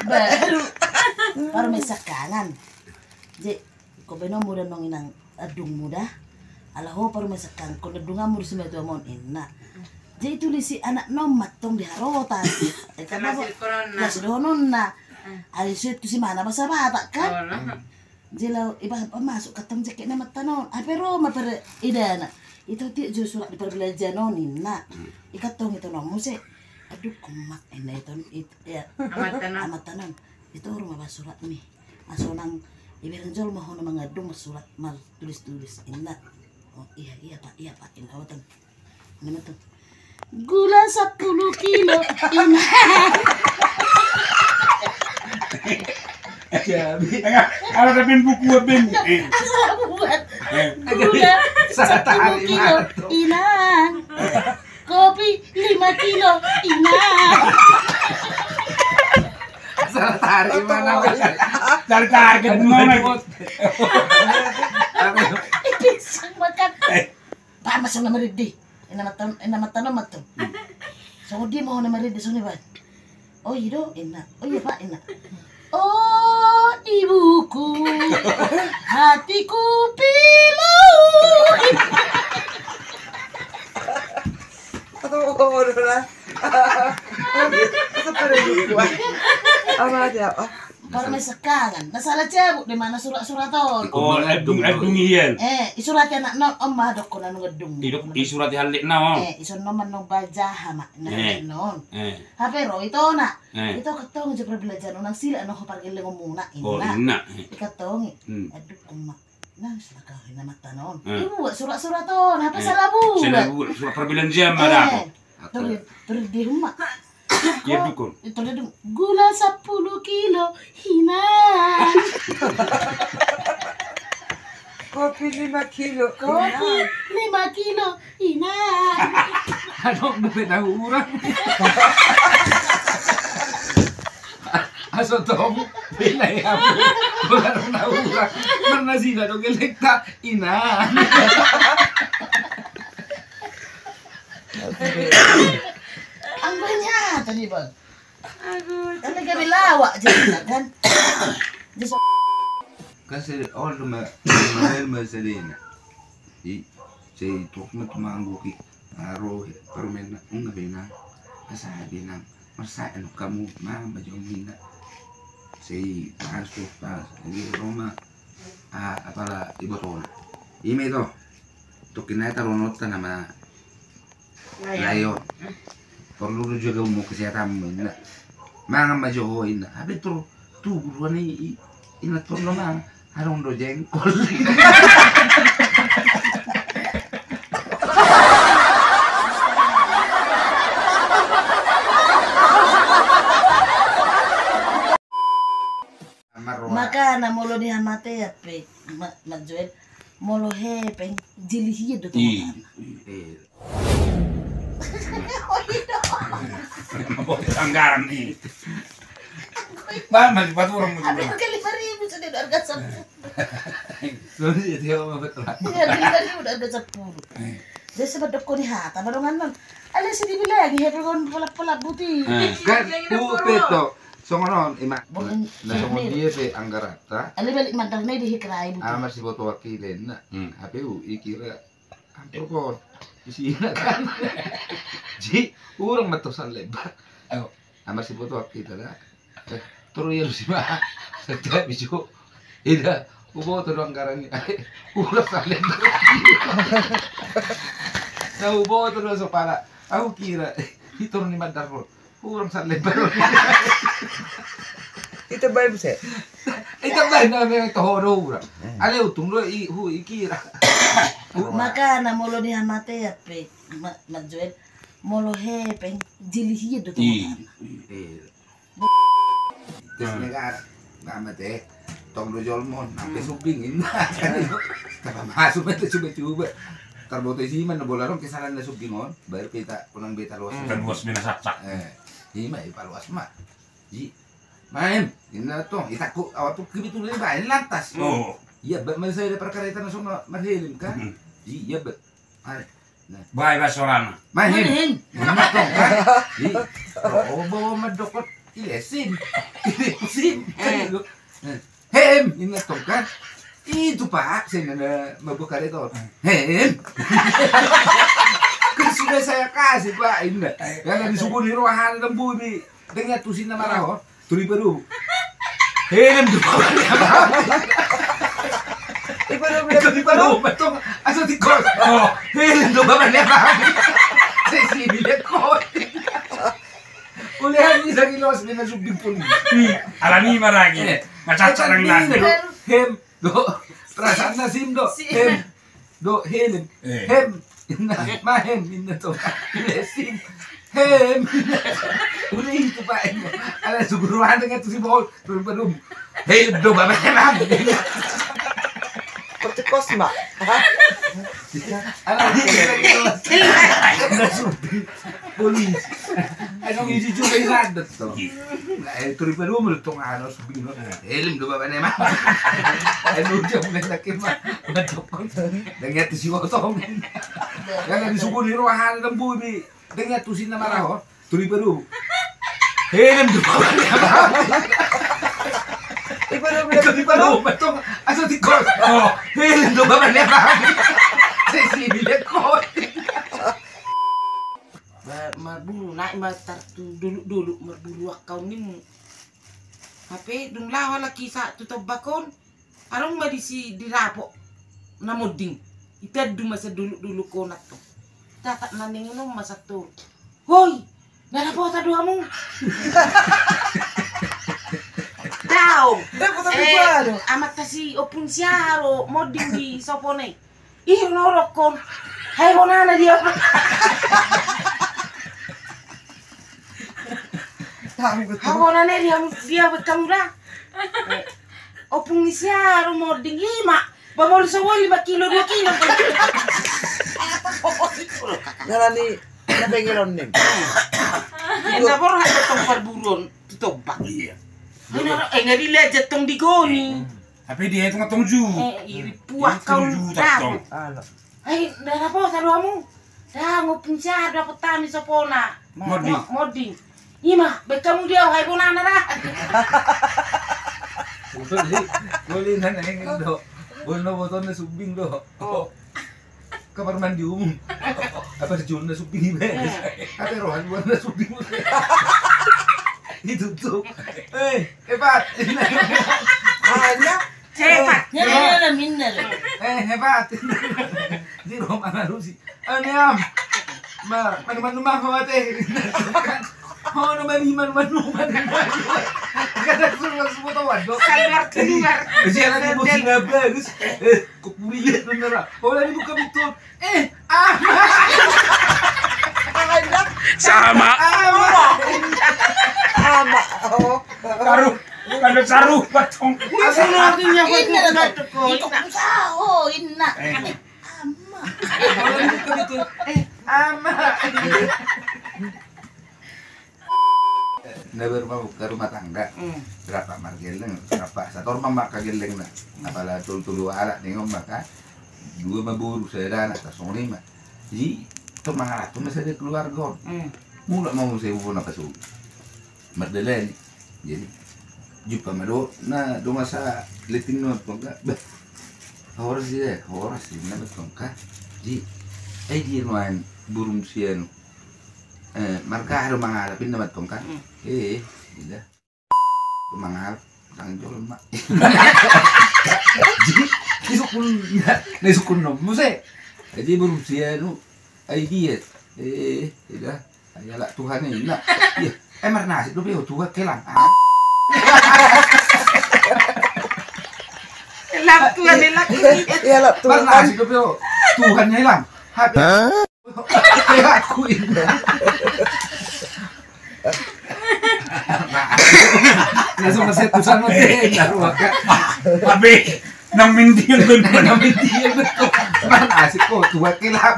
baru may sakangan. Di, ko beno mo nong inang adung mo da. Alaho paru may sakang ko nadungan mo si medyo mon inna. Di tulis si anak nom matong di harotan. Karena kasi doon na. Alisuit ko si mana basa bata kan. Jelaw iba masuk katong jaket na matanon. Pero mapere ida na. Ito ti jo surat di perbelajaran nonin na. Ikatong ito no musik. Aduh kumat ina ito ya. Amatanon. Ito rumah basurat nih. Asonang ibirang jol mau na mga dum surat mal tulis-tulis ina. Oh iya pak ina awatan. Ano to? Gula 10 kilo ina. Kalau tapi buku ben. Asal buat. Gula 10 kilo inang. Kopi 5 kilo inang. Salah tarik mana? Dari target mana? Pisang makan. Pamas ang namaridi. Inamatan naman to. So di mo namaridi so ni ba? Oh iya ina. Oh iya pak ina. Oh ibuku, hatiku pilu. Aduh, udah. Apa perempuan? Apa aja? Para may sakangan. Nasala siya, di mana surat-suraton. Oh, adung iyan. Isurat yan na mahadok ko na nung adung. Isurat halik na. Ison naman nung bajaha ma. Noon. Ha, pero ito na. Ito katong dyan para belajar. Nang sila, ano ko parang ilang muna. Ina. Ikatong. Aduk ko ma. Nang sila kawin na mata noon. Ibu, surat-suraton. Hapa sa labu. Surat perbelanjaan mana? Pero di rumah. Ya dukun. Itu dia gula 10 kilo hina. Kopi 5 kilo. Kopi 5 kilo hina. Ano na urang? Aso tong pinay ako. Wala na urang. Mana sila dong elekta ina. Ang banyak tadi bang. Tapi kami lawak jadi kan. Kasi all ma masalina. Say tukmat mangguki aro permena unga bina kasabi na masain kamu ma bajong hina. Say pasto pas di Roma apala ibotona. Ime to. Tukinata ronota nama layon. Perlu juga mau kesehatan mana, mana maju ina. Habis tu buruan ini tur nama harus do jengkol. Maka na molo di hamate ya pe majuel molo he pe jilihi do to. Anggaran nih. Mana buat orang Ada yang kali 5.000 sudah harga 10. Sorry dia mau betul. Iya, kali udah harga 10. Jadi sebab ko ni hata barongan man. Ala sidi bilang he kon pala buti. Kan peto. Songonon ima. Na songon dia pe anggarata. Ali balik mandang na di hikrai buti. Ama si boto wakilin na. HPU ikira ampun kon. Isina kan. Ji, urang matusan lebar. Ayo, ama si boto wakilin na. Turu ya si ma. Setiap bisu. Ida, ubo to anggaran ni. Urang sa lebar. Na ubo to so para. Aku kira itu ni mandar urang sa lebar. Ito ba bisa? Ito ba na may tohoro urang. Ale utungro ikira. Maka na molo di hamate ya pe majuel molo he pe jilihi do to. Terus negar mamate tong dojol mon sampai subingin. Tapi masuk itu coba-coba. Terboto sih mana bolarong kesalahan na subingon baru kita punang beta luas. Kan bos mina sak-sak. Ini mah evaluas mah. Ji. Main, ini tuh, itaku awak tuh kebetu ni bain lantas. Oh. Iya, mas saya ada perkara itu langsung marhilim kan? Iya, bet. Bye bye sorana. Main. Mana tuh kan? Oh, bawa medokot ilesin. Hem, ingat tuh kan. Itu Pak, saya nana mabuk itu. Hem. Kan sudah saya kasih Pak, ini. Yang disuguh di ruangan lembu ini. Dengan tusin nama raho, turi baru. Hem tuh. Di baru, betul. Asal di kos. Oh, hem tuh bapak lihat. Saya sih bilang kos. Ulihan ni sa kilos na subing puli. Alami maragi. Macacat ng lang. Hem, do. Perasaan na sim do. Hem. Do, hem. Hem. Inna, mahem. Inna to. Sim. Hem. Ulihin ko pa. Ala, suguruhan na nga to si Paul. Pero pa dum. Hem, do. Baba na lang. Pati Cosma. Ha? Ala, nasubing polis. Anong isi-juga yung to? Turi pa dum. Lutong ano, subing no. Hem, do. Baba na lang. Ano dyan, may lakim ma. Dengan tu si Otong. Yang disuguh di ruangan lembu ini. Dengan tu si nama raho. Turi baru. Hem tu. Di baru. Betul. Asal di kos. Oh. Hem tu bapak lihat. Saya sih bilang kos. Marbulu naik matar dulu marbulu kau ni. Tapi dung lawa lagi sa tutup bakon. Arong madisi dirapok na moding. Itadu masa dulu konat to. Tatak naning no masa to. Hoy, narapo ta duamu. Daw. Amat kasi opun siaro moding di sopone. Ih norok kon. Hai bonana dia. Hawana dia berkamera. Opung ni siaro moding lima. Bamol sa 5 kilo 2 kilo. Nalani napengiron ning. Enda bor ha tong parburon tutobak. Iya. Nga dila jatong digoni. Tapi dia itu ngatong ju. Iri puak kau tatong. Ano? Ay, dara po sa duamu. Da ngopung siaro dapat tani sa pona. Moding. Ima, bekamu dia hai bonana ra. Boleh na yang do. Bono boton na subing do. Kamar mandi umum. Apa sejun na subing be. Apa rohan buat na subing. Itu tuh. Hebat. Hanya Cepat. Nyala minner. Hebat. Di rumah ngarusi. Am. Manu-manu ko ate. Oh, naman. Kada semua tawad do. Keluar. Kasi alam mo sinabi, guys. Kupuliyan na nara. Wala ni buka bitol. Sama. ama. Oh. Saru. Kalau saru patong. Sinabinya ko Inna ito na na ko. Sao, inna. Ama. Wala ni buka bitol. Ama. Never mau ke rumah tangga. Berapa margeleng, berapa satu orang mak kageleng na. Apala tul ala nengom maka dua maburu saya atas sore mah. Jadi tu mangarat tu masa dia keluar gol. Mula mau saya pun apa su. Merdelen. Jadi jumpa mado na do masa leting no tongka. Horas dia na tongka. Jadi dia nuan burung sian. Marka harus mengharapin nama tongkat. Tidak. Mengharap sang jual mak. Jadi nisukun nom muse. Jadi berusia nu idea. Tidak. Ayalah Tuhan ini nak. Iya. Nasi tu beo Tuhan kelang. Elak Tuhan. Ya lah Tuhan. Nasi tu beo Tuhan hilang. Aku ini. Langsung masih tusan mati naruh ka. Abi, nang mindi yung doon. Nang mindi yung doon. Man asik ko tuwa kilap.